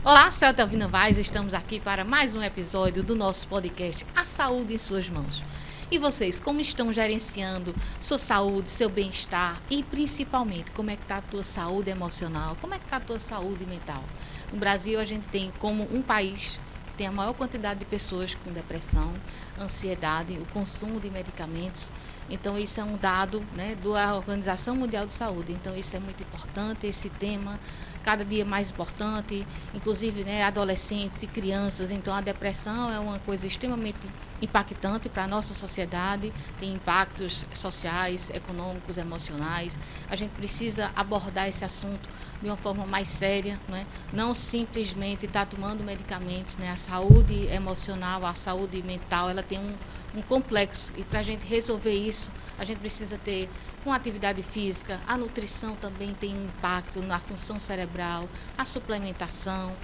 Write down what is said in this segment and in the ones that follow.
Olá, sou a Telvina Vaz, estamos aqui para mais um episódio do nosso podcast A Saúde em Suas Mãos. E vocês, como estão gerenciando sua saúde, seu bem-estar e principalmente como é que está a tua saúde emocional, como é que está a tua saúde mental? No Brasil a gente tem como um país que tem a maior quantidade de pessoas com depressão, ansiedade, o consumo de medicamentos. Então isso é um dado, né, da Organização Mundial de Saúde. Então isso é muito importante, esse tema cada dia mais importante, inclusive, né, adolescentes e crianças. Então a depressão é uma coisa extremamente impactante para a nossa sociedade, tem impactos sociais, econômicos, emocionais. A gente precisa abordar esse assunto de uma forma mais séria, né? Não simplesmente estar tomando medicamentos, né? A saúde emocional, a saúde mental, ela tem um complexo, e para a gente resolver isso, a gente precisa ter uma atividade física. A nutrição também tem um impacto na função cerebral, a suplementação,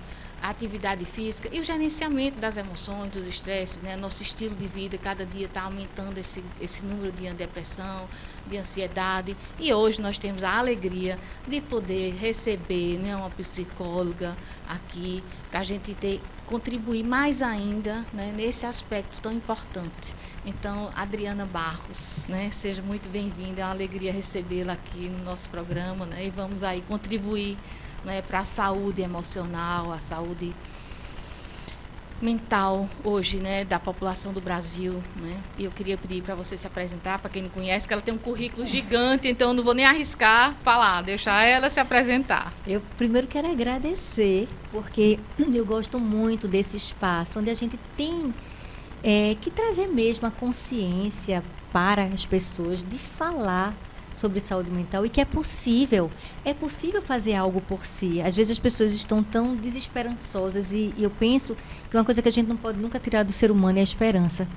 a atividade física e o gerenciamento das emoções, dos estresses, né? Nosso estilo de vida cada dia está aumentando esse número de depressão, de ansiedade, e hoje nós temos a alegria de poder receber, né, uma psicóloga aqui para a gente contribuir mais ainda, né, nesse aspecto tão importante. Então, Adriana Barros, né, seja muito bem-vinda, é uma alegria recebê-la aqui no nosso programa, né, e vamos aí contribuir, né, para a saúde emocional, a saúde mental hoje, né, da população do Brasil, né? E eu queria pedir para você se apresentar, para quem não conhece, que ela tem um currículo gigante, então eu não vou nem arriscar falar, deixar ela se apresentar. Eu primeiro quero agradecer, porque eu gosto muito desse espaço, onde a gente tem que trazer mesmo a consciência para as pessoas de falar sobre saúde mental e que é possível fazer algo por si. Às vezes as pessoas estão tão desesperançosas e eu penso que uma coisa que a gente não pode nunca tirar do ser humano é a esperança.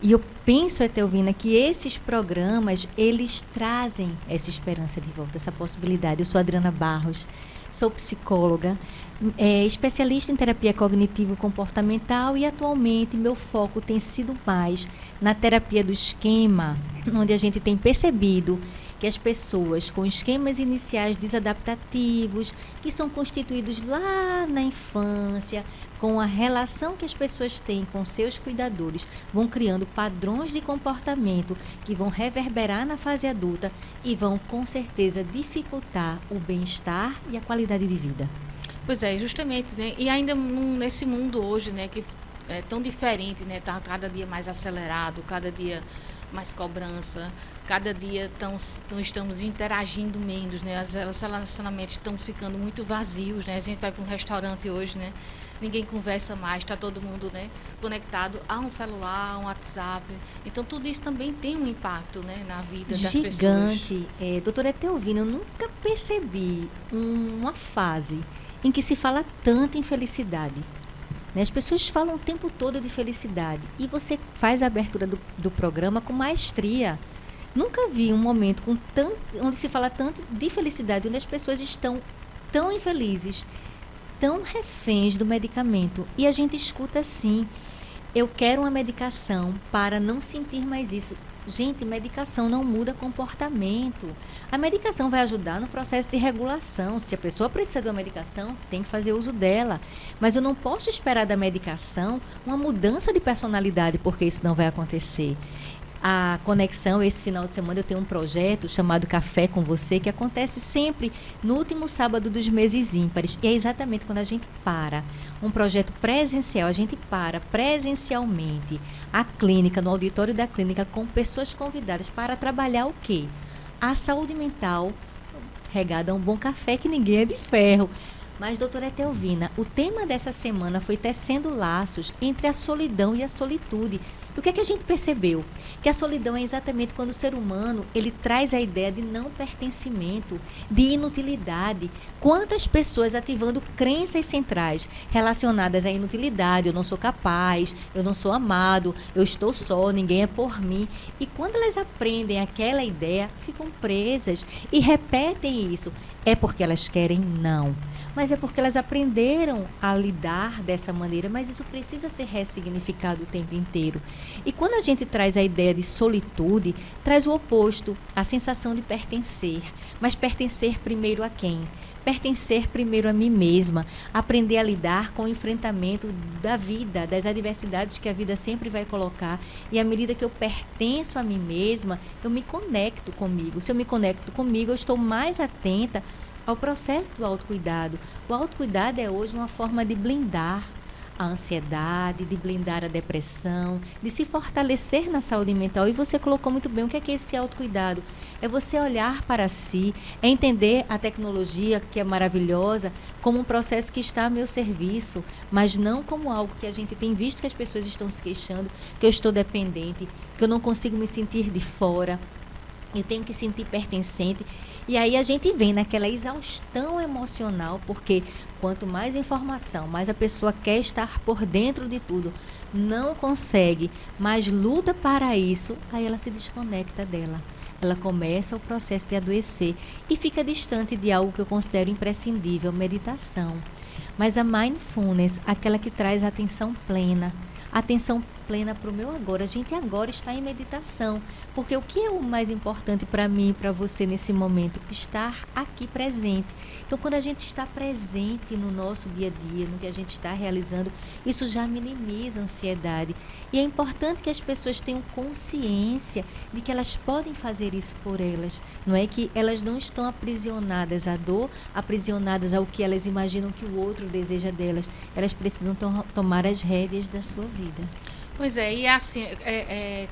E eu penso, Etelvina, que esses programas, eles trazem essa esperança de volta, essa possibilidade. Eu sou Adriana Barros, sou psicóloga, especialista em terapia cognitivo-comportamental e atualmente meu foco tem sido mais na terapia do esquema, onde a gente tem percebido que as pessoas com esquemas iniciais desadaptativos, que são constituídos lá na infância, com a relação que as pessoas têm com seus cuidadores, vão criando padrões de comportamento que vão reverberar na fase adulta e vão, com certeza, dificultar o bem-estar e a qualidade de vida. Pois é, justamente, né? E ainda nesse mundo hoje, né, que é tão diferente, né? Tá cada dia mais acelerado, cada dia mais cobrança, cada dia estamos interagindo menos, né? Os relacionamentos estão ficando muito vazios, né? A gente vai para um restaurante hoje, né? Ninguém conversa mais, está todo mundo, né, conectado a um celular, a um WhatsApp. Então tudo isso também tem um impacto, né, na vida das pessoas. Gigante. Doutora Etelvina, eu nunca percebi uma fase em que se fala tanto em felicidade. As pessoas falam o tempo todo de felicidade e você faz a abertura do programa com maestria. Nunca vi um momento onde se fala tanto de felicidade, onde as pessoas estão tão infelizes, tão reféns do medicamento. E a gente escuta assim, eu quero uma medicação para não sentir mais isso. Gente, medicação não muda comportamento. A medicação vai ajudar no processo de regulação. Se a pessoa precisa de uma medicação, tem que fazer uso dela. Mas eu não posso esperar da medicação uma mudança de personalidade, porque isso não vai acontecer. A conexão, esse final de semana eu tenho um projeto chamado Café com Você, que acontece sempre no último sábado dos meses ímpares. E é exatamente quando a gente para. Um projeto presencial, a gente para presencialmente a clínica, no auditório da clínica, com pessoas convidadas para trabalhar o quê? A saúde mental, regada a um bom café, que ninguém é de ferro. Mas, doutora Etelvina, o tema dessa semana foi tecendo laços entre a solidão e a solitude. E o que é que a gente percebeu? Que a solidão é exatamente quando o ser humano, ele traz a ideia de não pertencimento, de inutilidade. Quantas pessoas ativando crenças centrais relacionadas à inutilidade, eu não sou capaz, eu não sou amado, eu estou só, ninguém é por mim. E quando elas aprendem aquela ideia, ficam presas e repetem isso. É porque elas querem? Não. Mas mas é porque elas aprenderam a lidar dessa maneira, mas isso precisa ser ressignificado o tempo inteiro. E quando a gente traz a ideia de solitude, traz o oposto, a sensação de pertencer. Mas pertencer primeiro a quem? Pertencer primeiro a mim mesma, aprender a lidar com o enfrentamento da vida, das adversidades que a vida sempre vai colocar. E à medida que eu pertenço a mim mesma, eu me conecto comigo. Se eu me conecto comigo, eu estou mais atenta ao processo do autocuidado. O autocuidado é hoje uma forma de blindar a ansiedade, de blindar a depressão, de se fortalecer na saúde mental. E você colocou muito bem o que é esse autocuidado. É você olhar para si, é entender a tecnologia, que é maravilhosa, como um processo que está a meu serviço, mas não como algo que a gente tem visto que as pessoas estão se queixando, que eu estou dependente, que eu não consigo me sentir de fora. Eu tenho que sentir pertencente. E aí a gente vem naquela exaustão emocional, porque quanto mais informação, mais a pessoa quer estar por dentro de tudo, não consegue, mas luta para isso, aí ela se desconecta dela. Ela começa o processo de adoecer e fica distante de algo que eu considero imprescindível, meditação. Mas a mindfulness, aquela que traz a atenção plena para o meu agora. A gente agora está em meditação, porque o que é o mais importante para mim e para você nesse momento? Estar aqui presente. Então, quando a gente está presente no nosso dia a dia, no que a gente está realizando, isso já minimiza a ansiedade. E é importante que as pessoas tenham consciência de que elas podem fazer isso por elas. Não é que elas não estão aprisionadas à dor, aprisionadas ao que elas imaginam que o outro deseja delas. Elas precisam tomar as rédeas da sua vida. Pois é, e assim,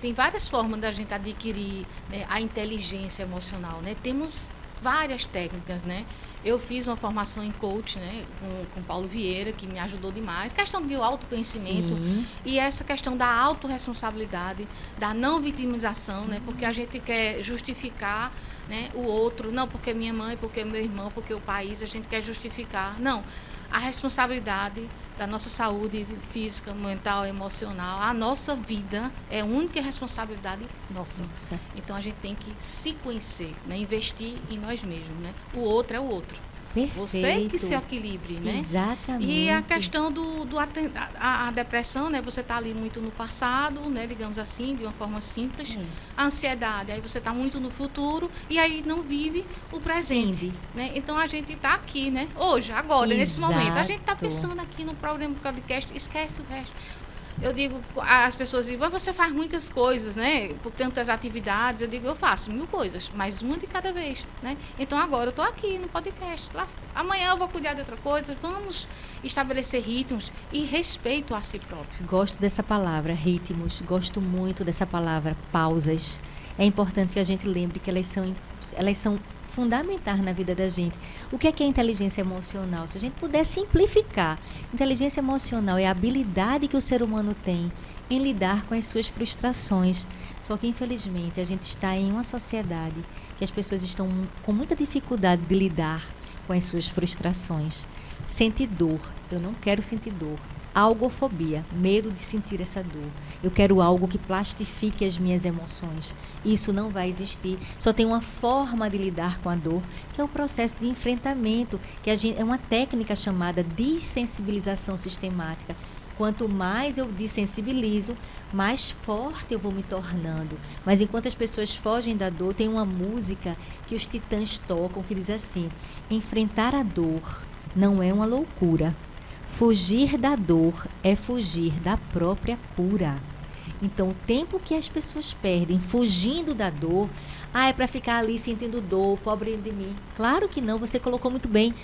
tem várias formas da gente adquirir, né, a inteligência emocional, né? Temos várias técnicas, né? Eu fiz uma formação em coach, né, com Paulo Vieira, que me ajudou demais. Questão de autoconhecimento. Sim. E essa questão da autorresponsabilidade, da não vitimização, né? Porque a gente quer justificar, né, o outro, não porque minha mãe, porque meu irmão, porque o país, a gente quer justificar. Não. A responsabilidade da nossa saúde física, mental, emocional, a nossa vida é a única responsabilidade nossa. Então a gente tem que se conhecer, né? Investir em nós mesmos, né? O outro é o outro. Perfeito. Você que se equilibre, né? Exatamente. E a questão a depressão, né? Você está ali muito no passado, né? Digamos assim, de uma forma simples. A ansiedade, aí você está muito no futuro e aí não vive o presente. Sim. Né? Então a gente está aqui, né? Hoje, agora, nesse Exato. momento. A gente está pensando aqui no programa do podcast, esquece o resto. Eu digo, as pessoas dizem, mas você faz muitas coisas, né? Por tantas atividades. Eu digo, eu faço 1000 coisas, mas uma de cada vez, né? Então agora eu estou aqui no podcast. Amanhã eu vou cuidar de outra coisa. Vamos estabelecer ritmos e respeito a si próprio. Gosto dessa palavra, ritmos. Gosto muito dessa palavra, pausas. É importante que a gente lembre que elas são fundamentais na vida da gente. O que é inteligência emocional? Se a gente puder simplificar, inteligência emocional é a habilidade que o ser humano tem em lidar com as suas frustrações. Só que, infelizmente, a gente está em uma sociedade que as pessoas estão com muita dificuldade de lidar com as suas frustrações. Sente dor. Eu não quero sentir dor. Algofobia, medo de sentir essa dor. Eu quero algo que plastifique as minhas emoções. Isso não vai existir. Só tem uma forma de lidar com a dor, que é o processo de enfrentamento, que é uma técnica chamada dessensibilização sistemática. Quanto mais eu dessensibilizo, mais forte eu vou me tornando. Mas enquanto as pessoas fogem da dor, tem uma música que os Titãs tocam que diz assim: enfrentar a dor não é uma loucura. Fugir da dor é fugir da própria cura. Então, o tempo que as pessoas perdem fugindo da dor, é para ficar ali sentindo dor, pobre de mim. Claro que não, você colocou muito bem.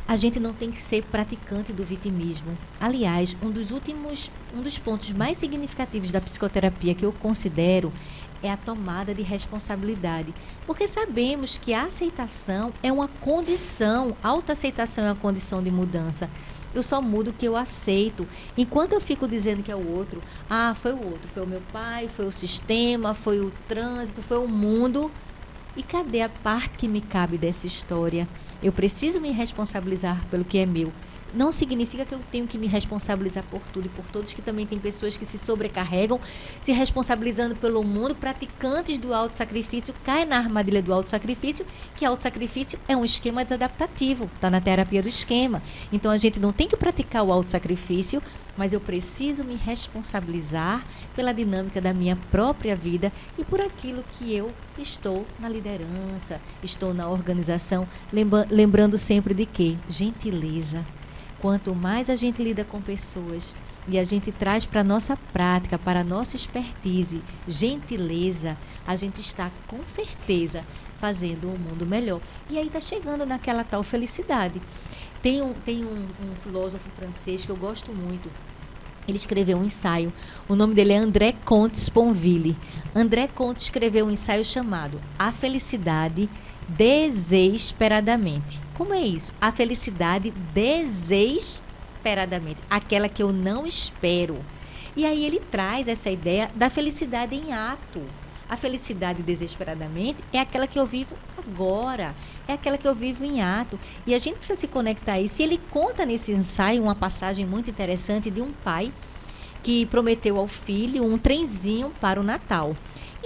A gente não tem que ser praticante do vitimismo. Aliás, um dos pontos mais significativos da psicoterapia que eu considero é a tomada de responsabilidade. Porque sabemos que a aceitação é uma condição, a autoaceitação é uma condição de mudança. Eu só mudo o que eu aceito. Enquanto eu fico dizendo que é o outro, foi o outro, foi o meu pai, foi o sistema, foi o trânsito, foi o mundo. E cadê a parte que me cabe dessa história? Eu preciso me responsabilizar pelo que é meu. não significa que eu tenho que me responsabilizar por tudo e por todos, que também tem pessoas que se sobrecarregam, se responsabilizando pelo mundo, praticantes do autossacrifício, caem na armadilha do autossacrifício, que autossacrifício é um esquema desadaptativo, está na terapia do esquema. Então, a gente não tem que praticar o autossacrifício, mas eu preciso me responsabilizar pela dinâmica da minha própria vida e por aquilo que eu estou na liderança, estou na organização, lembrando sempre de que gentileza. Quanto mais a gente lida com pessoas e a gente traz para a nossa prática, para a nossa expertise, gentileza, a gente está com certeza fazendo um mundo melhor. E aí está chegando naquela tal felicidade. Tem um filósofo francês que eu gosto muito. Ele escreveu um ensaio. O nome dele é André Comte Sponville. André Comte escreveu um ensaio chamado A Felicidade Desesperadamente. Como é isso? A felicidade desesperadamente. Aquela que eu não espero. E aí ele traz essa ideia da felicidade em ato. A felicidade desesperadamente é aquela que eu vivo agora, é aquela que eu vivo em ato. E a gente precisa se conectar a isso. E ele conta nesse ensaio uma passagem muito interessante de um pai que prometeu ao filho um trenzinho para o Natal.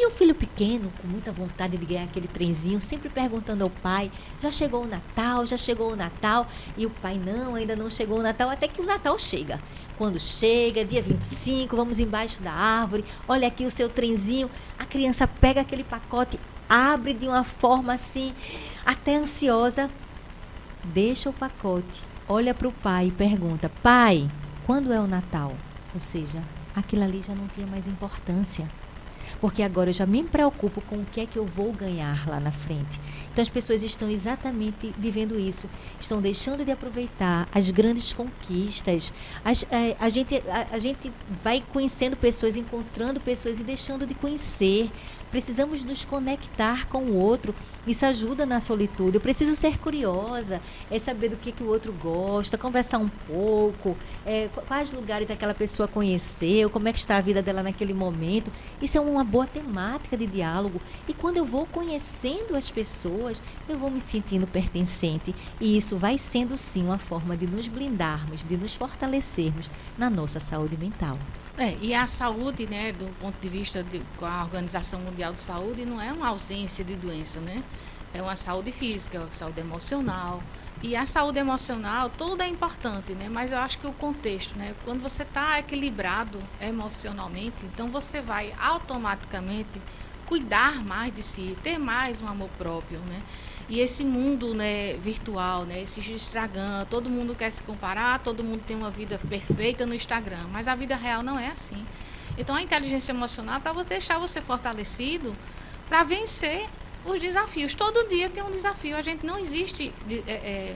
E o filho pequeno, com muita vontade de ganhar aquele trenzinho, sempre perguntando ao pai, já chegou o Natal, já chegou o Natal? E o pai, não, ainda não chegou o Natal, até que o Natal chega. Quando chega, dia 25, vamos embaixo da árvore, olha aqui o seu trenzinho. A criança pega aquele pacote, abre de uma forma assim, até ansiosa, deixa o pacote, olha para o pai e pergunta, pai, quando é o Natal? Ou seja, aquilo ali já não tinha mais importância. Porque agora eu já me preocupo com o que é que eu vou ganhar lá na frente. Então as pessoas estão exatamente vivendo isso. Estão deixando de aproveitar as grandes conquistas. A gente vai conhecendo pessoas, encontrando pessoas e deixando de conhecer. Precisamos nos conectar com o outro. Isso ajuda na solitude. Eu preciso ser curiosa, saber do que o outro gosta, conversar um pouco, quais lugares aquela pessoa conheceu, como é que está a vida dela naquele momento. Isso é uma boa temática de diálogo. E quando eu vou conhecendo as pessoas, eu vou me sentindo pertencente. E isso vai sendo, sim, uma forma de nos blindarmos, de nos fortalecermos na nossa saúde mental. E a saúde, né, do ponto de vista com a Organização Mundial de Saúde, não é uma ausência de doença, né? É uma saúde física, é uma saúde emocional. E a saúde emocional, toda é importante, né? Mas eu acho que o contexto, né? Quando você está equilibrado emocionalmente, então você vai automaticamente cuidar mais de si, ter mais um amor próprio, né? E esse mundo, né, virtual, né, esse Instagram, todo mundo quer se comparar, todo mundo tem uma vida perfeita no Instagram, mas a vida real não é assim. Então a inteligência emocional é para deixar você fortalecido para vencer os desafios. Todo dia tem um desafio. A gente não existe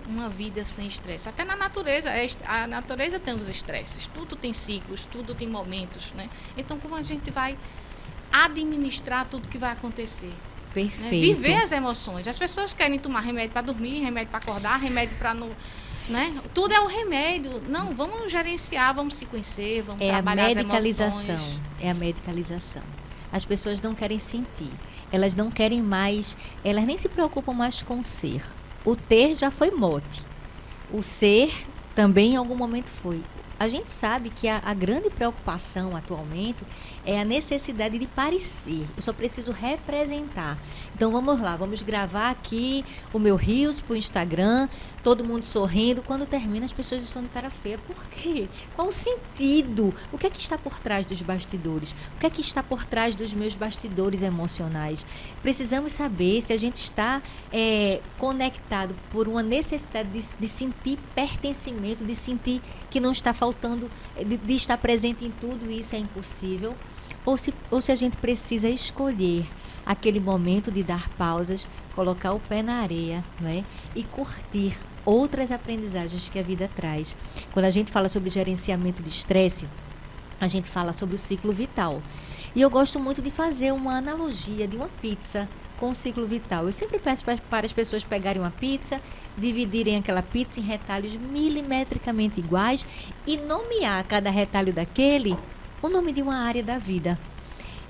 uma vida sem estresse. Até na natureza, a natureza tem os estresses. Tudo tem ciclos, tudo tem momentos, né? Então como a gente vai administrar tudo que vai acontecer? Perfeito. Né? Viver as emoções. As pessoas querem tomar remédio para dormir, remédio para acordar, remédio para não... Né? Tudo é um remédio. Não, vamos gerenciar, vamos se conhecer, vamos trabalhar as emoções. É a medicalização. As pessoas não querem sentir. Elas não querem mais, elas nem se preocupam mais com o ser. O ter já foi mote. O ser também em algum momento foi. A gente sabe que a grande preocupação atualmente é a necessidade de parecer. Eu só preciso representar. Então vamos lá, vamos gravar aqui o meu Reels para o Instagram, todo mundo sorrindo. Quando termina, as pessoas estão de cara feia. Por quê? Qual o sentido? O que é que está por trás dos bastidores? O que é que está por trás dos meus bastidores emocionais? Precisamos saber se a gente está conectado por uma necessidade de sentir pertencimento, de sentir que não está faltando, de estar presente em tudo isso é impossível, ou se a gente precisa escolher aquele momento de dar pausas, colocar o pé na areia, não é? E curtir outras aprendizagens que a vida traz. Quando a gente fala sobre gerenciamento de estresse, a gente fala sobre o ciclo vital. E eu gosto muito de fazer uma analogia de uma pizza com o ciclo vital. Eu sempre peço para as pessoas pegarem uma pizza, dividirem aquela pizza em retalhos milimetricamente iguais e nomear cada retalho daquele o nome de uma área da vida.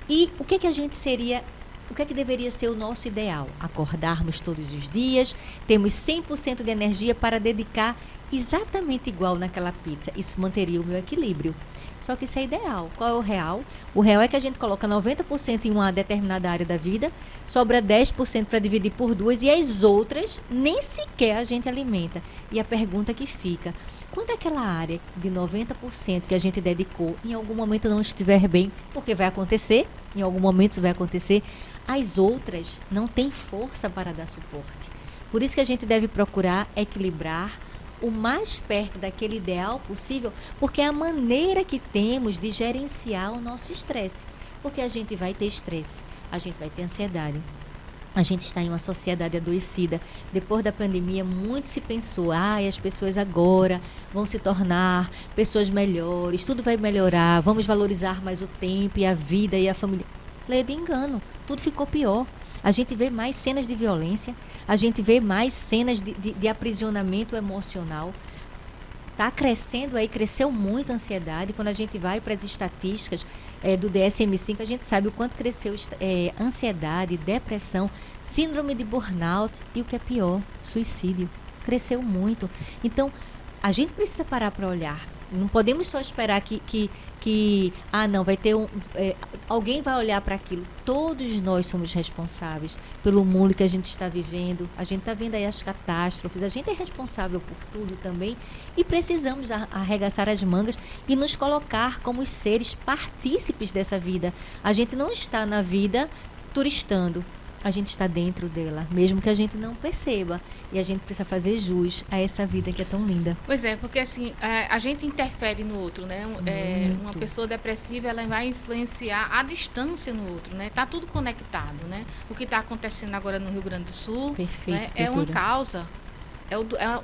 E o que que deveria ser o nosso ideal? Acordarmos todos os dias, temos 100% de energia para dedicar exatamente igual naquela pizza, isso manteria o meu equilíbrio. Só que isso é ideal. Qual é o real? O real é que a gente coloca 90% em uma determinada área da vida, sobra 10% para dividir por duas e as outras nem sequer a gente alimenta. E a pergunta que fica, quando aquela área de 90% que a gente dedicou em algum momento não estiver bem, porque vai acontecer, em algum momento isso vai acontecer, as outras não têm força para dar suporte. Por isso que a gente deve procurar equilibrar o mais perto daquele ideal possível, porque é a maneira que temos de gerenciar o nosso estresse. Porque a gente vai ter estresse, a gente vai ter ansiedade. A gente está em uma sociedade adoecida. Depois da pandemia, muito se pensou, as pessoas agora vão se tornar pessoas melhores, tudo vai melhorar, vamos valorizar mais o tempo e a vida e a família. Lê de engano, tudo ficou pior. A gente vê mais cenas de violência, a gente vê mais cenas de aprisionamento emocional. Está crescendo aí, cresceu muito a ansiedade. Quando a gente vai para as estatísticas do DSM-5, a gente sabe o quanto cresceu ansiedade, depressão, síndrome de burnout e o que é pior, suicídio. Cresceu muito. Então, a gente precisa parar para olhar. Não podemos só esperar não, vai ter alguém vai olhar para aquilo. Todos nós somos responsáveis pelo mundo que a gente está vivendo. A gente está vendo aí as catástrofes. A gente é responsável por tudo também. E precisamos arregaçar as mangas e nos colocar como os seres partícipes dessa vida. A gente não está na vida turistando. A gente está dentro dela, mesmo que a gente não perceba. E a gente precisa fazer jus a essa vida que é tão linda. Pois é, porque assim, a gente interfere no outro, né? Uma pessoa depressiva, ela vai influenciar a distância no outro, né? Tá tudo conectado, né? O que está acontecendo agora no Rio Grande do Sul, perfeito, né? É uma causa.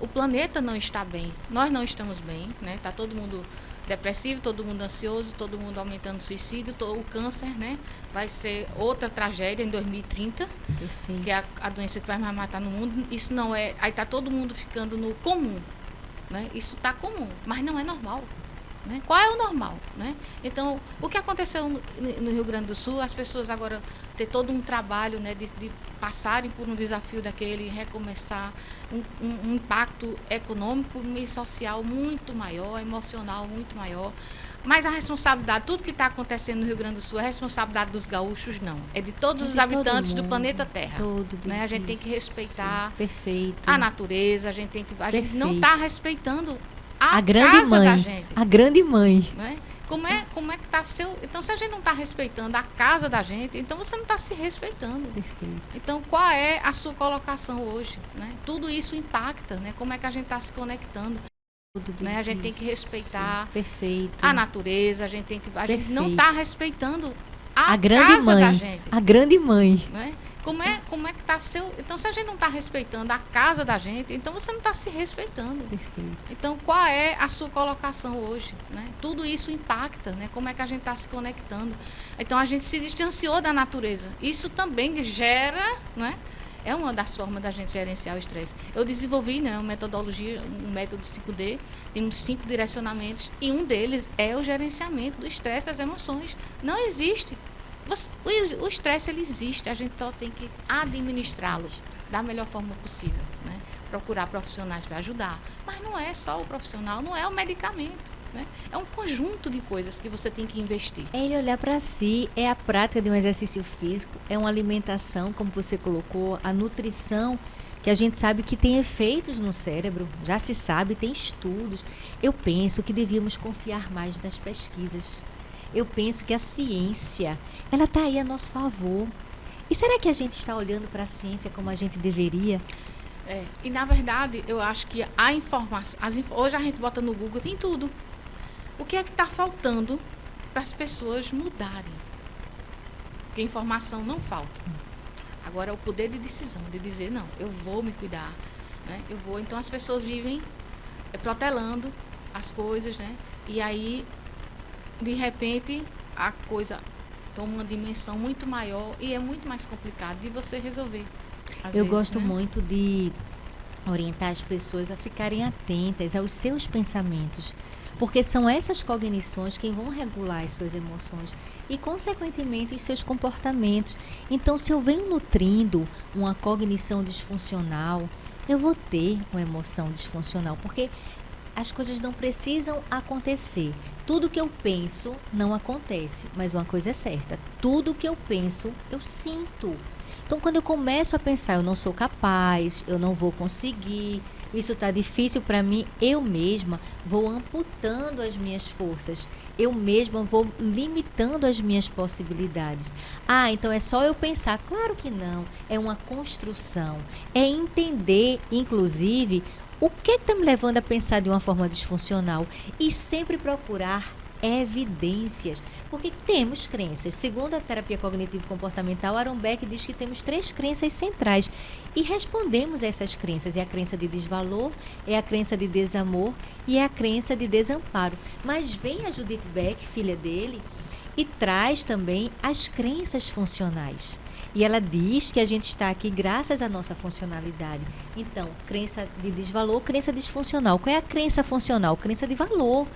O planeta não está bem. Nós não estamos bem, né? Tá todo mundo depressivo, todo mundo ansioso, todo mundo aumentando o suicídio, o câncer, né? Vai ser outra tragédia em 2030, perfeito, que é a doença que vai mais matar no mundo. Isso não é... Aí tá todo mundo ficando no comum, né? Isso tá comum, mas não é normal, né? Qual é o normal, né? Então, o que aconteceu no Rio Grande do Sul, as pessoas agora ter todo um trabalho, né, de passarem por um desafio daquele, recomeçar, um impacto econômico e social muito maior, emocional muito maior. Mas a responsabilidade, tudo que está acontecendo no Rio Grande do Sul, é responsabilidade dos gaúchos, não. É de todos os habitantes do planeta Terra. Né? A gente tem que respeitar a natureza, a gente não está respeitando a grande mãe da gente. A grande mãe. Né? Como é que está seu... Então, se a gente não está respeitando a casa da gente, então você não está se respeitando. Perfeito. Então, qual é a sua colocação hoje? Né? Tudo isso impacta, né? Como é que a gente está se conectando? Né? A gente tem que respeitar a natureza, a gente não está respeitando a grande casa mãe da gente. A grande mãe. Né? Como é que está seu... Então, se a gente não está respeitando a casa da gente, então você não está se respeitando. Perfeito. Então, qual é a sua colocação hoje? Né? Tudo isso impacta, né? Como é que a gente está se conectando? Então, a gente se distanciou da natureza. Isso também gera, né? É uma das formas da gente gerenciar o estresse. Eu desenvolvi, né, uma metodologia, um método 5D, temos 5 direcionamentos, e um deles é o gerenciamento do estresse das emoções. Não existe. O estresse, ele existe, a gente só tem que administrá-lo da melhor forma possível, né? Procurar profissionais para ajudar. Mas não é só o profissional, não é o medicamento, né? É um conjunto de coisas que você tem que investir. É ele olhar para si, é a prática de um exercício físico, é uma alimentação, como você colocou, a nutrição, que a gente sabe que tem efeitos no cérebro, já se sabe, tem estudos. Eu penso que devíamos confiar mais nas pesquisas. Eu penso que a ciência, ela está aí a nosso favor. E será que a gente está olhando para a ciência como a gente deveria? E na verdade, eu acho que a informação... Hoje a gente bota no Google, tem tudo. O que é que está faltando para as pessoas mudarem? Porque informação não falta. Agora, é o poder de decisão, de dizer, não, eu vou me cuidar. Né? Então, as pessoas vivem protelando as coisas, né? E aí... de repente, a coisa toma uma dimensão muito maior e é muito mais complicado de você resolver. Eu gosto muito de orientar as pessoas a ficarem atentas aos seus pensamentos, porque são essas cognições que vão regular as suas emoções e, consequentemente, os seus comportamentos. Então, se eu venho nutrindo uma cognição disfuncional, eu vou ter uma emoção disfuncional, porque as coisas não precisam acontecer. Tudo que eu penso não acontece, mas uma coisa é certa, tudo que eu penso, eu sinto. Então, quando eu começo a pensar, eu não sou capaz, eu não vou conseguir, isso está difícil para mim, eu mesma vou amputando as minhas forças, eu mesma vou limitando as minhas possibilidades. Ah, então é só eu pensar? Claro que não, é uma construção, é entender, inclusive, o que está me levando a pensar de uma forma disfuncional e sempre procurar evidências, porque temos crenças. Segundo a terapia cognitivo-comportamental, Aaron Beck diz que temos 3 crenças centrais e respondemos a essas crenças. É a crença de desvalor, é a crença de desamor e é a crença de desamparo. Mas vem a Judith Beck, filha dele, e traz também as crenças funcionais. E ela diz que a gente está aqui graças à nossa funcionalidade. Então, crença de desvalor, crença disfuncional. Qual é a crença funcional? Crença de valor.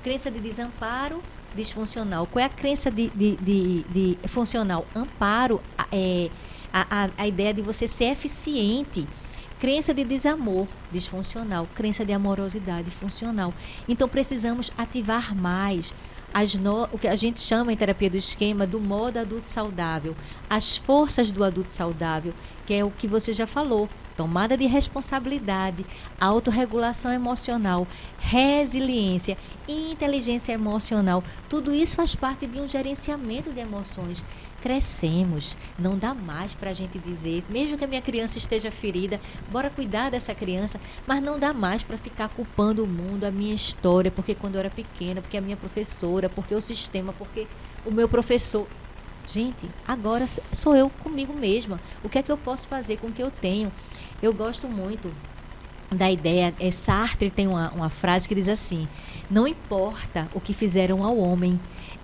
Crença de desamparo, disfuncional. Qual é a crença de funcional? Amparo, a ideia de você ser eficiente. Crença de desamor, disfuncional. Crença de amorosidade, funcional. Então, precisamos ativar mais o que a gente chama em terapia do esquema do modo adulto saudável, as forças do adulto saudável, que é o que você já falou, tomada de responsabilidade, autorregulação emocional, resiliência, inteligência emocional, tudo isso faz parte de um gerenciamento de emoções. Crescemos, não dá mais para a gente dizer, mesmo que a minha criança esteja ferida, bora cuidar dessa criança, mas não dá mais para ficar culpando o mundo, a minha história, porque quando eu era pequena, porque a minha professora, porque o sistema, porque o meu professor. Gente, agora sou eu comigo mesma. O que é que eu posso fazer com o que eu tenho? Eu gosto muito da ideia, Sartre tem uma frase que diz assim: não importa o que fizeram ao homem,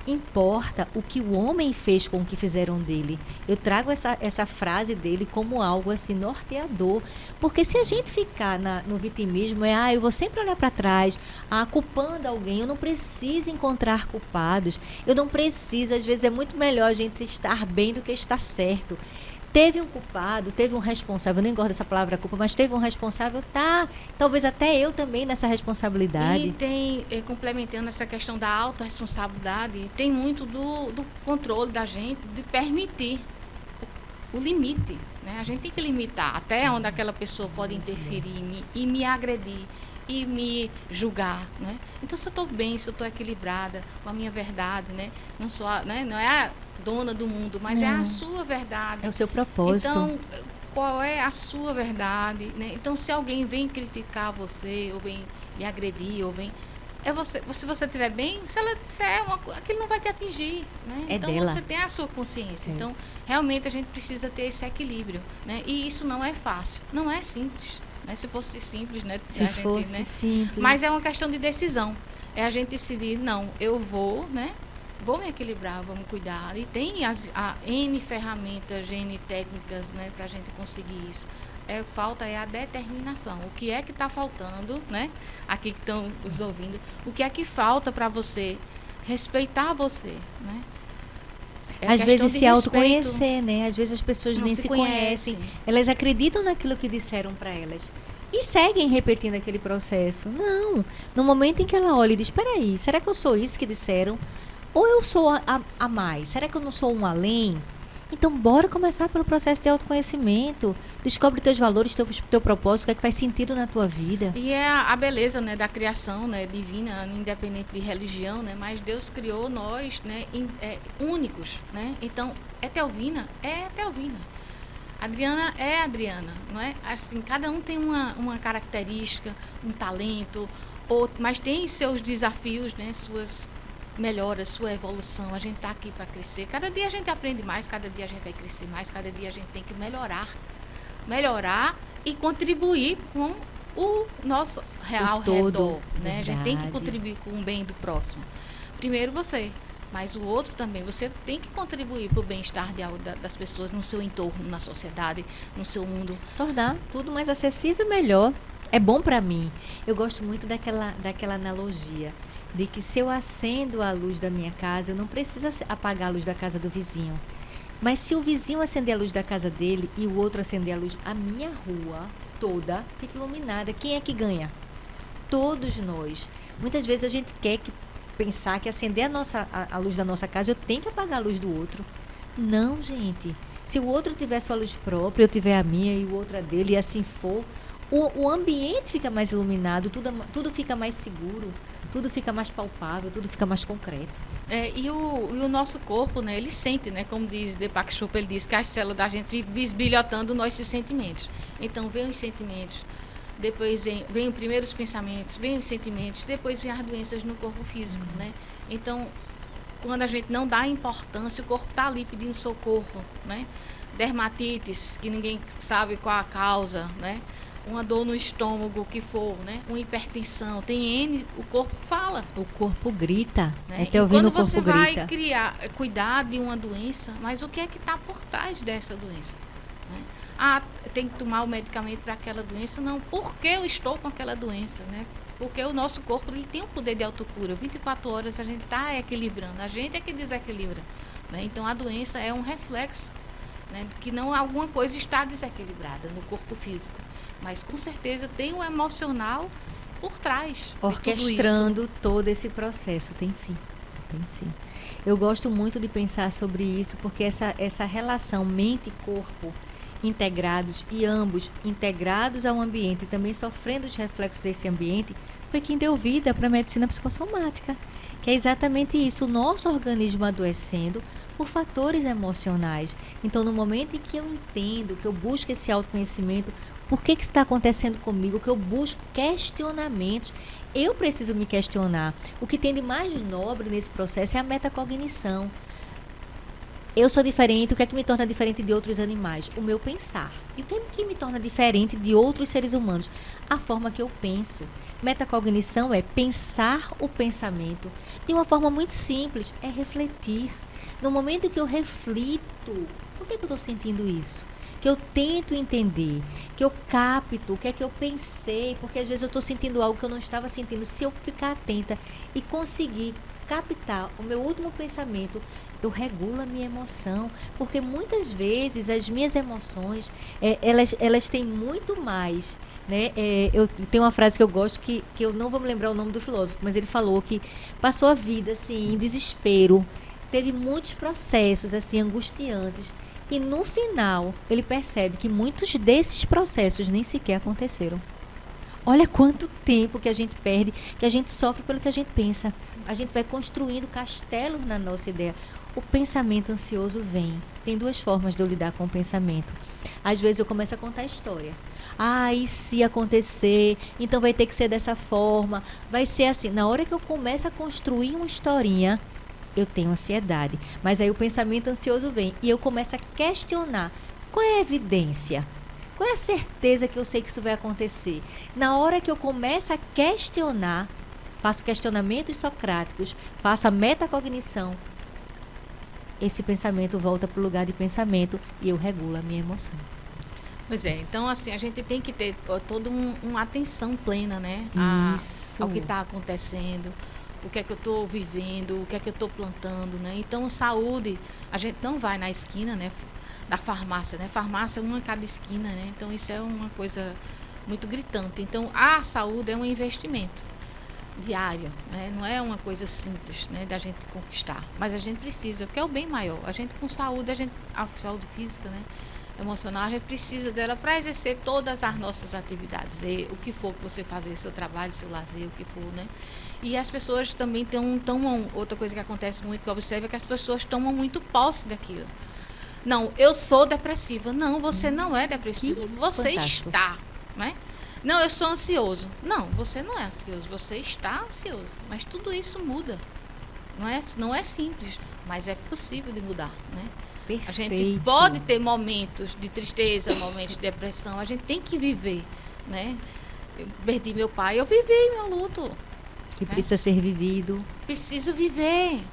importa o que o homem fez com o que fizeram dele. Eu trago essa frase dele como algo assim norteador, porque se a gente ficar no vitimismo, eu vou sempre olhar para trás, culpando alguém, eu não preciso encontrar culpados, eu não preciso, às vezes é muito melhor a gente estar bem do que estar certo. Teve um culpado, teve um responsável, eu nem gosto dessa palavra culpa, mas teve um responsável, talvez até eu também nessa responsabilidade. E tem, complementando essa questão da autorresponsabilidade, tem muito do controle da gente, de permitir o limite, né? A gente tem que limitar até onde aquela pessoa pode interferir em mim e me agredir e me julgar, né? Então, se eu estou bem, se eu estou equilibrada com a minha verdade, né? Não sou não é a dona do mundo, mas é a sua verdade. É o seu propósito. Então, qual é a sua verdade, né? Então, se alguém vem criticar você, ou vem me agredir, ou vem... se você estiver bem, se ela disser aquilo não vai te atingir, né? Então, dela. Você tem a sua consciência. Então, realmente, a gente precisa ter esse equilíbrio, né? E isso não é fácil, não é simples. Né? Se fosse simples, né? Se fosse simples. Mas é uma questão de decisão. É a gente decidir, não, eu vou, né? Vou me equilibrar, vou me cuidar. E tem a N ferramentas, N técnicas, né, para a gente conseguir isso. Falta a determinação. O que é que está faltando, né? Aqui que estão os ouvindo. O que é que falta para você respeitar você, né? Às vezes se autoconhecer, né? Às vezes as pessoas nem se conhecem. Elas acreditam naquilo que disseram para elas. E seguem repetindo aquele processo. Não. No momento em que ela olha e diz, espera aí, será que eu sou isso que disseram? Ou eu sou a mais? Será que eu não sou um além? Então, bora começar pelo processo de autoconhecimento. Descobre teus valores, teu propósito, o que é que faz sentido na tua vida. E é a beleza, né, da criação, né, divina, independente de religião, né? Mas Deus criou nós, né, únicos, né? Então, Etelvina é Etelvina. Adriana é Adriana, não é? Assim, cada um tem uma característica, um talento, mas tem seus desafios, né, suas melhoras, sua evolução. A gente está aqui para crescer. Cada dia a gente aprende mais, cada dia a gente vai crescer mais, cada dia a gente tem que melhorar e contribuir com o nosso real redor, né? A gente tem que contribuir com o bem do próximo. Primeiro você, mas o outro também. Você tem que contribuir para o bem-estar das pessoas no seu entorno, na sociedade, no seu mundo. Tornar tudo mais acessível e melhor. É bom para mim. Eu gosto muito daquela analogia de que se eu acendo a luz da minha casa, eu não preciso apagar a luz da casa do vizinho. Mas se o vizinho acender a luz da casa dele e o outro acender a luz, a minha rua toda fica iluminada. Quem é que ganha? todos nós. Muitas vezes a gente quer pensar que acender a luz da nossa casa, eu tenho que apagar a luz do outro. Não, gente. Se o outro tiver sua luz própria, eu tiver a minha e o outro a dele, e assim for, o ambiente fica mais iluminado, tudo fica mais seguro, tudo fica mais palpável, tudo fica mais concreto. E o nosso corpo, né, ele sente, né, como diz Deepak Chopra, ele diz que as células da gente vivem bisbilhotando nossos sentimentos. Então, vem os sentimentos, depois vem os primeiros pensamentos, vem os sentimentos, depois vem as doenças no corpo físico, né? Então, quando a gente não dá importância, o corpo está ali pedindo socorro, né? Dermatites, que ninguém sabe qual a causa, né? Uma dor no estômago, o que for, né? Uma hipertensão, tem N, o corpo fala. O corpo grita, Né? até ouvindo o corpo você grita. vai cuidar de uma doença, mas o que é que está por trás dessa doença? Né? Tem que tomar o medicamento para aquela doença? Não, por que eu estou com aquela doença? Né? Porque o nosso corpo ele tem um poder de autocura. 24 horas a gente está equilibrando, a gente é que desequilibra. Né? Então a doença é um reflexo, né, que não alguma coisa está desequilibrada no corpo físico, mas com certeza tem o emocional por trás. Orquestrando todo esse processo, tem sim. Eu gosto muito de pensar sobre isso, porque essa relação mente e corpo integrados e ambos integrados ao ambiente e também sofrendo os reflexos desse ambiente, foi quem deu vida para a medicina psicossomática, que é exatamente isso, o nosso organismo adoecendo por fatores emocionais. Então, no momento em que eu entendo, que eu busco esse autoconhecimento, por que está acontecendo comigo, que eu busco questionamentos, eu preciso me questionar. O que tem de mais nobre nesse processo é a metacognição. Eu sou diferente, o que é que me torna diferente de outros animais? O meu pensar. E o que é que me torna diferente de outros seres humanos? A forma que eu penso. Metacognição é pensar o pensamento de uma forma muito simples, é refletir. No momento que eu reflito, por que eu estou sentindo isso? Que eu tento entender, que eu capto o que é que eu pensei, porque às vezes eu estou sentindo algo que eu não estava sentindo. Se eu ficar atenta e conseguir captar o meu último pensamento, eu regulo a minha emoção, porque muitas vezes as minhas emoções, elas têm muito mais, né? Eu tenho uma frase que eu gosto, que eu não vou me lembrar o nome do filósofo, mas ele falou que passou a vida assim, em desespero, teve muitos processos assim, angustiantes, e no final ele percebe que muitos desses processos nem sequer aconteceram. Olha quanto tempo que a gente perde, que a gente sofre pelo que a gente pensa. A gente vai construindo castelos na nossa ideia. O pensamento ansioso vem. Tem duas formas de eu lidar com o pensamento. Às vezes eu começo a contar a história. E se acontecer? Então vai ter que ser dessa forma. Vai ser assim. Na hora que eu começo a construir uma historinha, eu tenho ansiedade. Mas aí o pensamento ansioso vem e eu começo a questionar. Qual é a evidência? Qual é a certeza que eu sei que isso vai acontecer? Na hora que eu começo a questionar, faço questionamentos socráticos, faço a metacognição, esse pensamento volta para o lugar de pensamento e eu regulo a minha emoção. Pois é, então assim, a gente tem que ter toda uma atenção plena, né? Isso. Ao que está acontecendo, o que é que eu estou vivendo, o que é que eu estou plantando, né? Então, saúde, a gente não vai na esquina, né? Da farmácia, né? Farmácia uma a cada esquina, né? Então isso é uma coisa muito gritante. Então a saúde é um investimento diário, né? Não é uma coisa simples, né, da gente conquistar, mas a gente precisa, porque é o bem maior. A gente com saúde, a saúde física, né, emocional, a gente precisa dela para exercer todas as nossas atividades, o que for que você fazer, seu trabalho, seu lazer, o que for, né? E as pessoas também tomam, outra coisa que acontece muito, que eu observo, é que as pessoas tomam muito posse daquilo. Não, eu sou depressiva. Não, você não é depressiva. Você fantástico. está, né? Não, eu sou ansioso. Não, você não é ansioso. Você está ansioso. Mas tudo isso muda. Não é simples, mas é possível de mudar, né? Perfeito. A gente pode ter momentos de tristeza, momentos de depressão. A gente tem que viver, né? Eu perdi meu pai, eu vivi meu luto. Que precisa ser vivido. Preciso viver.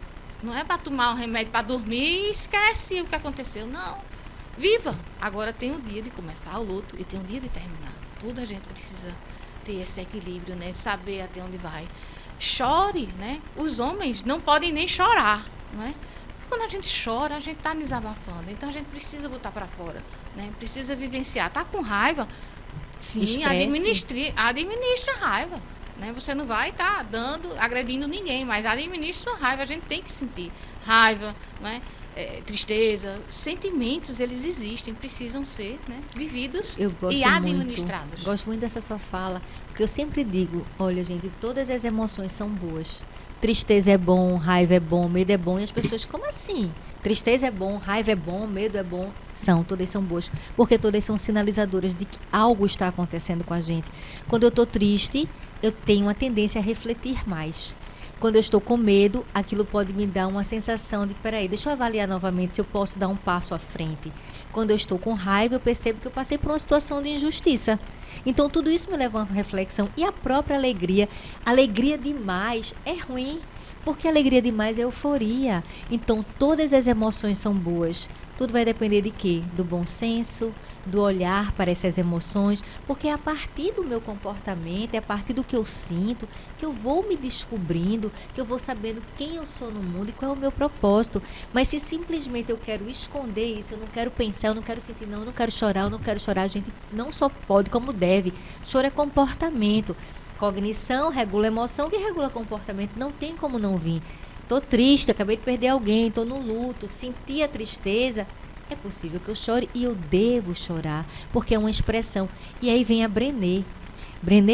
Não é para tomar um remédio para dormir e esquece o que aconteceu. Não. Viva. Agora tem o dia de começar o luto e tem o dia de terminar. Tudo a gente precisa ter esse equilíbrio, né? Saber até onde vai. Chore, né? Os homens não podem nem chorar, não é? Porque quando a gente chora, a gente está desabafando. Então a gente precisa botar para fora, né? Precisa vivenciar. Tá com raiva? Sim, administra a raiva. né? Você não vai estar agredindo ninguém, mas administra sua raiva. A gente tem que sentir raiva, né? Tristeza, sentimentos, eles existem, precisam ser, né, vividos e administrados. Gosto muito dessa sua fala, porque eu sempre digo, olha, gente, todas as emoções são boas. Tristeza é bom, raiva é bom, medo é bom. E as pessoas, como assim? Tristeza é bom, raiva é bom, medo é bom. Todas são boas, porque todas são sinalizadoras de que algo está acontecendo com a gente. Quando eu estou triste, eu tenho uma tendência a refletir mais. Quando eu estou com medo, aquilo pode me dar uma sensação de, peraí, deixa eu avaliar novamente se eu posso dar um passo à frente. Quando eu estou com raiva, eu percebo que eu passei por uma situação de injustiça. Então, tudo isso me leva a uma reflexão. E a própria alegria demais é ruim, porque alegria demais é euforia. Então, todas as emoções são boas. Tudo vai depender de quê? Do bom senso, do olhar para essas emoções, porque é a partir do meu comportamento, é a partir do que eu sinto, que eu vou me descobrindo, que eu vou sabendo quem eu sou no mundo e qual é o meu propósito. Mas se simplesmente eu quero esconder isso, eu não quero pensar, eu não quero sentir, não, eu não quero chorar, a gente não só pode, como deve. Choro é comportamento. Cognição regula emoção, que regula comportamento, não tem como não vir. Estou triste, acabei de perder alguém, estou no luto, senti a tristeza. É possível que eu chore e eu devo chorar, porque é uma expressão. E aí vem a Brené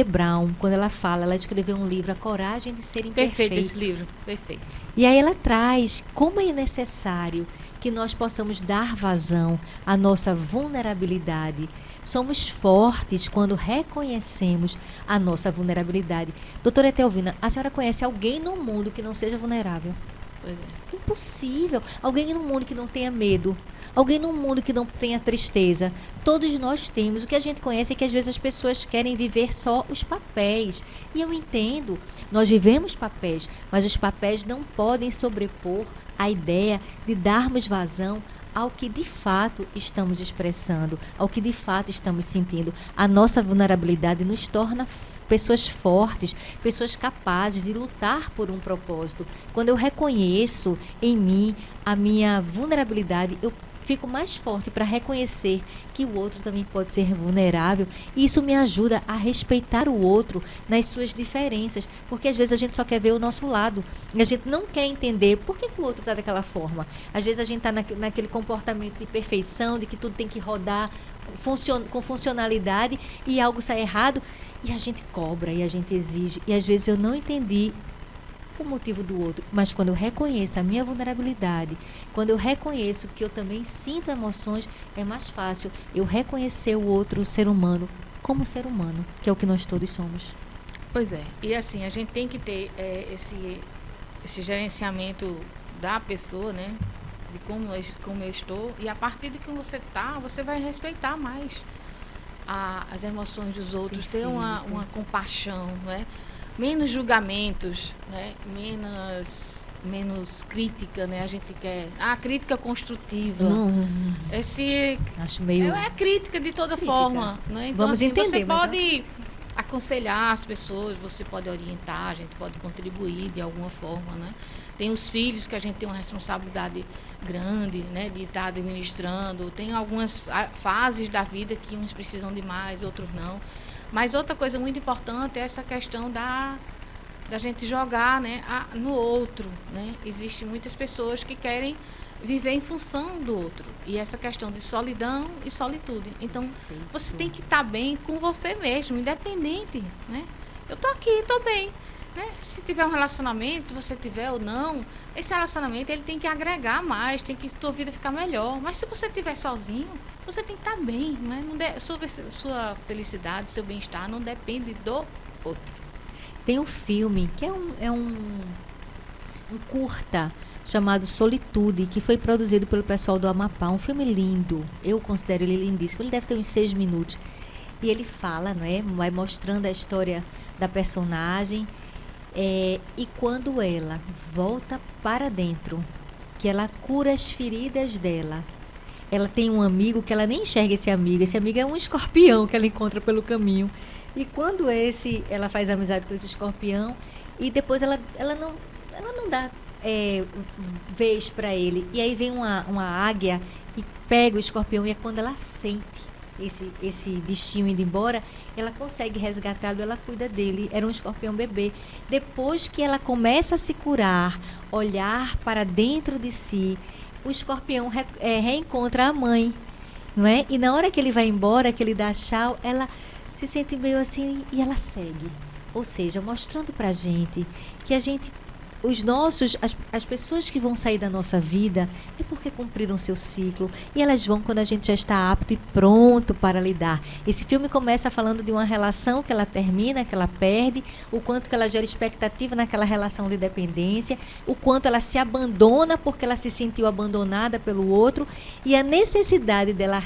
Brown, quando ela escreveu um livro, A Coragem de Ser Imperfeito. Perfeito esse livro, perfeito. E aí ela traz como é necessário que nós possamos dar vazão à nossa vulnerabilidade. Somos fortes quando reconhecemos a nossa vulnerabilidade. Doutora Etelvina, a senhora conhece alguém no mundo que não seja vulnerável? Pois é. Impossível. Alguém no mundo que não tenha medo. Alguém no mundo que não tenha tristeza. Todos nós temos. O que a gente conhece é que às vezes as pessoas querem viver só os papéis. E eu entendo. Nós vivemos papéis, mas os papéis não podem sobrepor a ideia de darmos vazão ao que de fato estamos expressando, ao que de fato estamos sentindo. A nossa vulnerabilidade nos torna pessoas fortes, pessoas capazes de lutar por um propósito. Quando eu reconheço em mim a minha vulnerabilidade, eu fico mais forte para reconhecer que o outro também pode ser vulnerável. E isso me ajuda a respeitar o outro nas suas diferenças, porque às vezes a gente só quer ver o nosso lado e a gente não quer entender por que o outro está daquela forma. Às vezes a gente está naquele comportamento de perfeição, de que tudo tem que rodar com funcionalidade e algo sai errado e a gente cobra e a gente exige. E às vezes eu não entendi o motivo do outro, mas quando eu reconheço a minha vulnerabilidade, quando eu reconheço que eu também sinto emoções, é mais fácil eu reconhecer o outro ser humano como ser humano, que é o que nós todos somos. Pois é, e assim, a gente tem que ter esse gerenciamento da pessoa, né, de como eu estou, e a partir de como você está, você vai respeitar mais as emoções dos outros, ter uma compaixão, né? Menos julgamentos, né? Menos crítica, né? A gente quer crítica construtiva. Acho meio é crítica de toda forma, né? Então, vamos assim, entender, você pode aconselhar as pessoas, você pode orientar, a gente pode contribuir de alguma forma, né? Tem os filhos que a gente tem uma responsabilidade grande, né, de estar administrando. Tem algumas fases da vida que uns precisam de mais, outros não. Mas outra coisa muito importante é essa questão da gente jogar, né, no outro, né? Existem muitas pessoas que querem viver em função do outro. E essa questão de solidão e solitude. Então, você tem que estar bem com você mesmo, independente, né? Eu tô aqui, tô bem, né? Se tiver um relacionamento, se você tiver ou não, esse relacionamento ele tem que agregar mais, tem que tua vida ficar melhor. Mas se você estiver sozinho, você tem que estar bem, né? Sua felicidade, seu bem-estar não depende do outro. Tem um filme que é um curta chamado Solitude, que foi produzido pelo pessoal do Amapá. Um filme lindo, eu considero ele lindíssimo. Ele deve ter uns 6 minutos. E ele fala, não é? Vai mostrando a história da personagem. E quando ela volta para dentro, que ela cura as feridas dela, ela tem um amigo que ela nem enxerga esse amigo é um escorpião que ela encontra pelo caminho. E quando ela faz amizade com esse escorpião, e depois ela não dá vez para ele. E aí vem uma águia e pega o escorpião, e é quando ela sente esse bichinho indo embora, ela consegue resgatá-lo, ela cuida dele. Era um escorpião bebê. Depois que ela começa a se curar, olhar para dentro de si, o escorpião reencontra a mãe, não é? E na hora que ele vai embora, que ele dá tchau, ela se sente meio assim e ela segue. Ou seja, mostrando pra gente que a gente, as pessoas que vão sair da nossa vida é porque cumpriram seu ciclo, e elas vão quando a gente já está apto e pronto para lidar. Esse filme começa falando de uma relação que ela termina, que ela perde, o quanto que ela gera expectativa naquela relação de dependência, o quanto ela se abandona porque ela se sentiu abandonada pelo outro, e a necessidade dela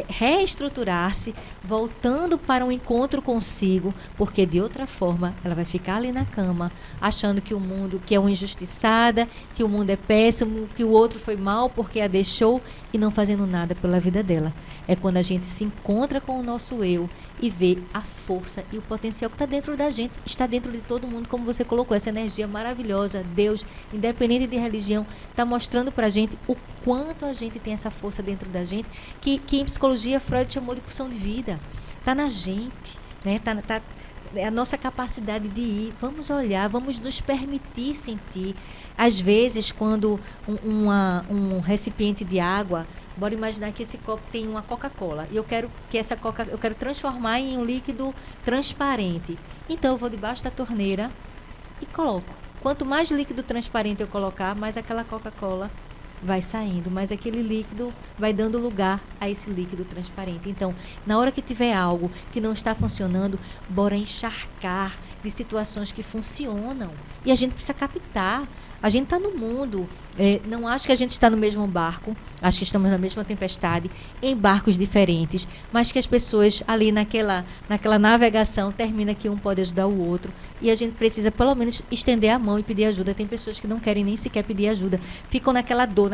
reestruturar-se, voltando para um encontro consigo, porque de outra forma ela vai ficar ali na cama, achando que o mundo, que é uma injustiçada, que o mundo é péssimo, que o outro foi mal porque a deixou, e não fazendo nada pela vida dela. É quando a gente se encontra com o nosso eu e vê a força e o potencial que está dentro da gente, está dentro de todo mundo, como você colocou, essa energia maravilhosa. Deus, independente de religião, está mostrando para a gente o quanto a gente tem essa força dentro da gente, que em psicologia Freud chamou de pulsão de vida. Está na gente, né? É a nossa capacidade de ir. Vamos olhar, vamos nos permitir sentir. Às vezes, quando um recipiente de água, bora imaginar que esse copo tem uma Coca-Cola, e eu quero transformar em um líquido transparente. Então eu vou debaixo da torneira e coloco. Quanto mais líquido transparente eu colocar, mais aquela Coca-Cola vai saindo, mas aquele líquido vai dando lugar a esse líquido transparente. Então, na hora que tiver algo que não está funcionando, bora encharcar de situações que funcionam. E a gente precisa captar. A gente está no mundo. Não acho que a gente está no mesmo barco. Acho que estamos na mesma tempestade, em barcos diferentes. Mas que as pessoas ali naquela navegação, termina que um pode ajudar o outro. E a gente precisa, pelo menos, estender a mão e pedir ajuda. Tem pessoas que não querem nem sequer pedir ajuda. Ficam naquela dor.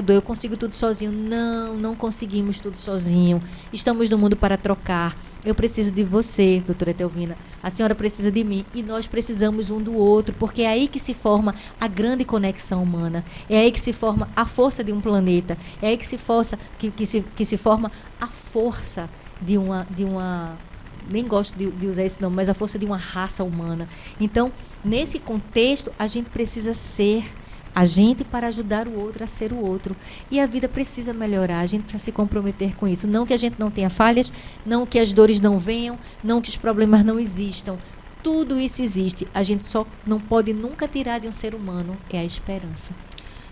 Eu consigo tudo sozinho. Não conseguimos tudo sozinho. Estamos no mundo para trocar. Eu preciso de você, doutora Etelvina. A senhora precisa de mim. E nós precisamos um do outro. Porque é aí que se forma a grande conexão humana. É aí que se forma a força de um planeta. É aí que se forma a força de uma nem gosto de usar esse nome, mas a força de uma raça humana. Então, nesse contexto, a gente precisa ser a gente para ajudar o outro a ser o outro. E a vida precisa melhorar, a gente precisa se comprometer com isso. Não que a gente não tenha falhas, não que as dores não venham, não que os problemas não existam. Tudo isso existe. A gente só não pode nunca tirar de um ser humano é a esperança.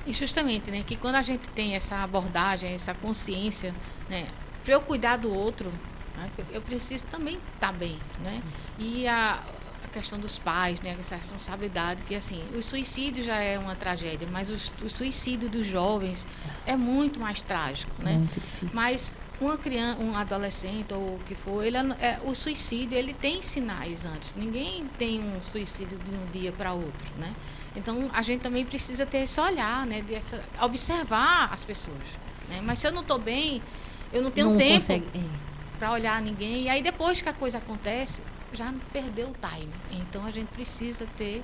E justamente, né, que quando a gente tem essa abordagem, essa consciência, né, para eu cuidar do outro, né, eu preciso também estar bem, né? E a questão dos pais, né, essa responsabilidade, que assim, o suicídio já é uma tragédia, mas o suicídio dos jovens é muito mais trágico, né? Muito difícil. Mas uma criança, um adolescente ou o que for, o suicídio, ele tem sinais antes. Ninguém tem um suicídio de um dia para outro, né? Então, a gente também precisa ter esse olhar, né? Observar as pessoas, né? Mas se eu não estou bem, eu não tenho tempo para olhar ninguém. E aí, depois que a coisa acontece, já perdeu o time. Então, a gente precisa ter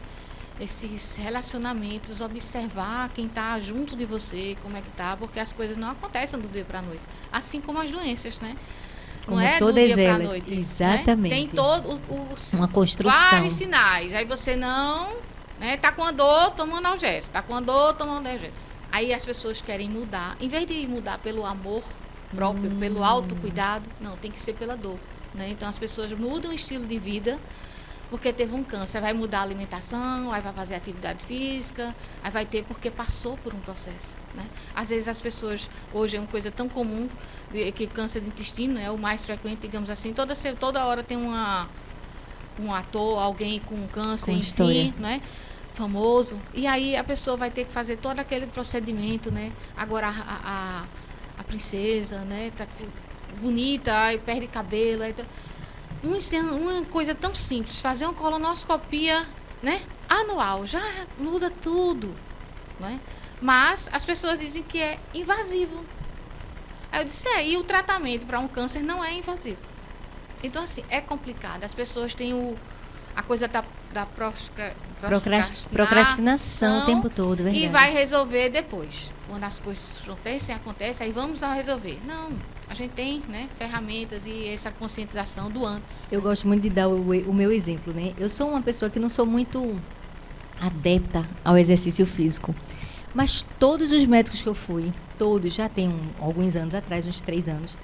esses relacionamentos, observar quem está junto de você, como é que tá, porque as coisas não acontecem do dia para a noite. Assim como as doenças, né? Como não é todas do dia para a elas, noite. exatamente. Né? Tem todo uma construção. Vários sinais. Aí você não, né? Tá com a dor, toma analgésico. Tá com a dor, toma analgésico. Aí as pessoas querem mudar. Em vez de mudar pelo amor próprio, pelo autocuidado, não, tem que ser pela dor. Né? Então as pessoas mudam o estilo de vida porque teve um câncer, vai mudar a alimentação, aí vai fazer atividade física, aí vai ter porque passou por um processo, né? Às vezes as pessoas, hoje é uma coisa tão comum, que o câncer de intestino é o mais frequente, digamos assim, toda hora tem um ator, alguém com câncer, com enfim, história, né? Famoso, e aí a pessoa vai ter que fazer todo aquele procedimento, né? Agora a princesa, né? Tá bonita, aí perde cabelo, aí tá... Uma coisa tão simples, fazer uma colonoscopia, né, anual, já muda tudo, né? Mas as pessoas dizem que é invasivo. Aí eu disse, e o tratamento para um câncer não é invasivo. Então, assim, é complicado. As pessoas têm a coisa da da Procrastinação o tempo todo, verdade. E vai resolver depois. Quando as coisas acontecem, aí vamos a resolver. Não, a gente tem, né, ferramentas e essa conscientização do antes. Eu gosto muito de dar o meu exemplo, né? Eu sou uma pessoa que não sou muito adepta ao exercício físico. Mas todos os médicos que eu fui, todos, já tem alguns anos atrás, uns 3 anos,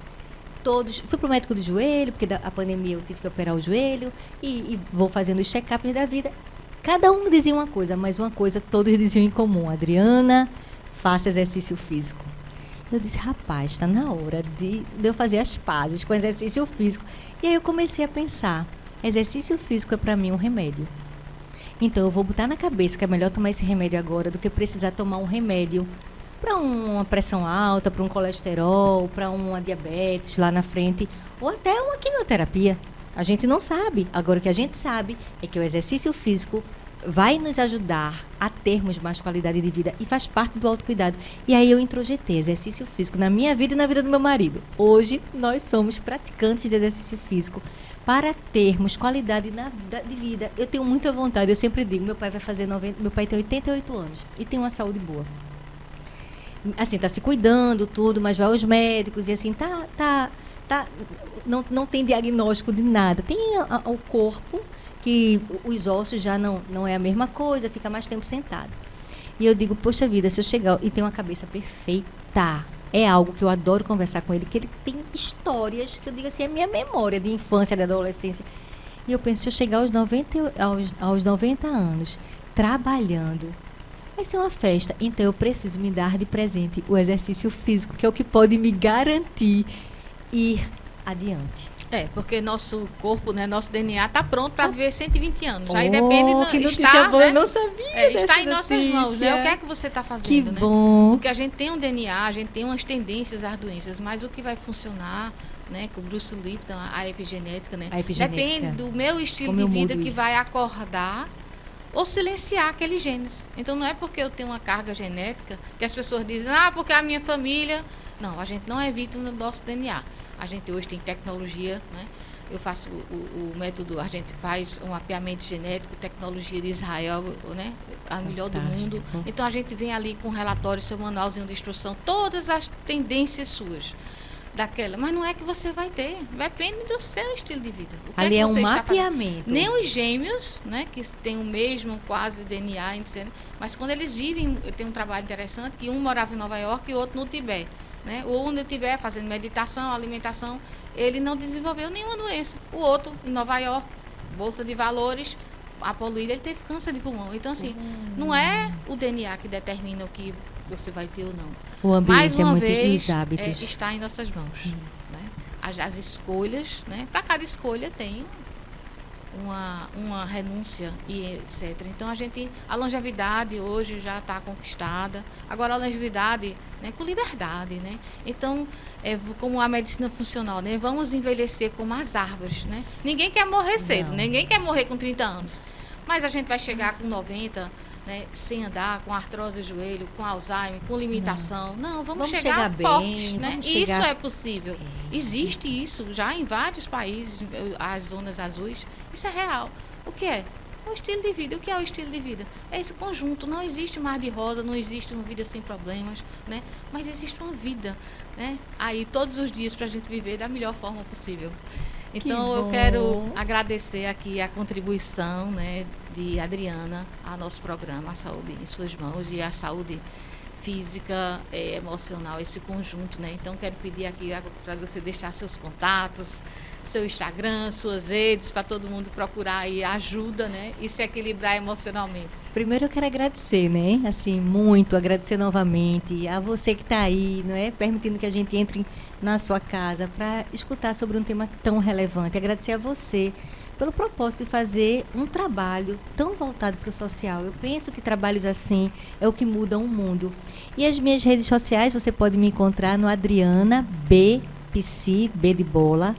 todos, fui pro médico do joelho, porque a pandemia eu tive que operar o joelho, e vou fazendo os check-ups da vida. Cada um dizia uma coisa, mas uma coisa todos diziam em comum: Adriana, faça exercício físico. Eu disse, rapaz, está na hora de eu fazer as pazes com exercício físico. E aí eu comecei a pensar, exercício físico é para mim um remédio. Então eu vou botar na cabeça que é melhor tomar esse remédio agora do que precisar tomar um remédio para uma pressão alta, para um colesterol, para uma diabetes lá na frente, ou até uma quimioterapia. A gente não sabe. Agora, o que a gente sabe é que o exercício físico vai nos ajudar a termos mais qualidade de vida e faz parte do autocuidado. E aí eu introjetei exercício físico na minha vida e na vida do meu marido. Hoje, nós somos praticantes de exercício físico para termos qualidade de vida. Eu tenho muita vontade, eu sempre digo, meu pai tem 88 anos e tem uma saúde boa. Assim, tá se cuidando, tudo, mas vai aos médicos e assim, não tem diagnóstico de nada. Tem o corpo, que os ossos já não é a mesma coisa, fica mais tempo sentado. E eu digo, poxa vida, se eu chegar e tem uma cabeça perfeita, é algo que eu adoro conversar com ele, que ele tem histórias que eu digo assim, é minha memória de infância, de adolescência. E eu penso, se eu chegar aos 90 anos, trabalhando, vai ser uma festa. Então eu preciso me dar de presente o exercício físico, que é o que pode me garantir ir adiante. Porque nosso corpo, né, nosso DNA está pronto para viver 120 anos. Aí que notícia boa, né? Eu não sabia está em nossas notícia. mãos, né? O que é que você está fazendo, que né? bom. Porque a gente tem um DNA, a gente tem umas tendências às doenças, mas o que vai funcionar, né, com o Bruce Lipton, a epigenética, né? Depende do meu estilo de vida que vai acordar ou silenciar aqueles genes. Então não é porque eu tenho uma carga genética que as pessoas dizem, porque a minha família... Não, a gente não é vítima do nosso DNA. A gente hoje tem tecnologia, né? Eu faço o método, a gente faz um mapeamento genético, tecnologia de Israel, né? A melhor do mundo. Então a gente vem ali com um relatório, seu manualzinho de instrução, todas as tendências suas. Daquela, mas não é que você vai ter, depende do seu estilo de vida. Ali é um mapeamento. Nem os gêmeos, né, que têm o mesmo quase DNA, mas quando eles vivem, tem um trabalho interessante, que um morava em Nova York e o outro no Tibete, né? O no Tibete fazendo meditação, alimentação, ele não desenvolveu nenhuma doença. O outro em Nova York, bolsa de valores, a poluída, ele teve câncer de pulmão. Então assim, não é o DNA que determina o que você vai ter ou não. O ambiente mais uma vez, os hábitos. Está em nossas mãos. Né? As escolhas, né? Para cada escolha tem uma renúncia e etc. Então a longevidade hoje já está conquistada. Agora a longevidade, né, com liberdade, né? Então como a medicina funcional, né? Vamos envelhecer como as árvores, né? Ninguém quer morrer cedo, ninguém quer morrer com 30 anos. Mas a gente vai chegar com 90, né, sem andar, com artrose do joelho, com Alzheimer, com limitação. Não, vamos chegar fortes, bem, né? Isso é possível. Existe isso já em vários países, as zonas azuis. Isso é real. O que é? O estilo de vida. O que é o estilo de vida? É esse conjunto. Não existe mar de rosa, não existe uma vida sem problemas, né? Mas existe uma vida, né? Aí todos os dias para a gente viver da melhor forma possível. Então eu quero agradecer aqui a contribuição, né, de Adriana ao nosso programa, A Saúde em Suas Mãos, e a saúde física, emocional, esse conjunto, né? Então quero pedir aqui para você deixar seus contatos, seu Instagram, suas redes, para todo mundo procurar aí ajuda, né? E se equilibrar emocionalmente. Primeiro eu quero agradecer, né? Assim, muito, agradecer novamente a você que está aí, não é? Permitindo que a gente entre na sua casa para escutar sobre um tema tão relevante. Agradecer a você pelo propósito de fazer um trabalho tão voltado para o social. Eu penso que trabalhos assim é o que muda o mundo. E as minhas redes sociais, você pode me encontrar no Adriana B Psi, B de bola,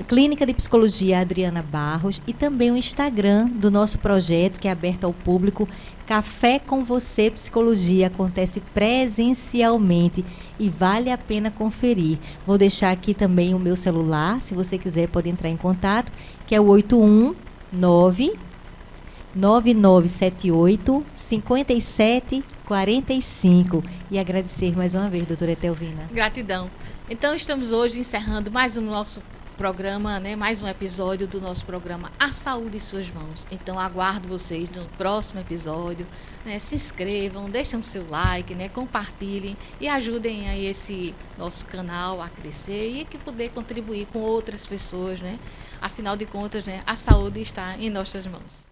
Clínica de Psicologia Adriana Barros, e também o Instagram do nosso projeto, que é aberto ao público, Café com Você Psicologia. Acontece presencialmente e vale a pena conferir. Vou deixar aqui também o meu celular, se você quiser pode entrar em contato, que é o 819 9978 5745. E agradecer mais uma vez, doutora Etelvina. Gratidão. Então, estamos hoje encerrando mais um nosso programa, né? Mais um episódio do nosso programa A Saúde em Suas Mãos. Então, aguardo vocês no próximo episódio, né? Se inscrevam, deixem o seu like, né? Compartilhem e ajudem aí esse nosso canal a crescer e que poder contribuir com outras pessoas, né? Afinal de contas, né? A saúde está em nossas mãos.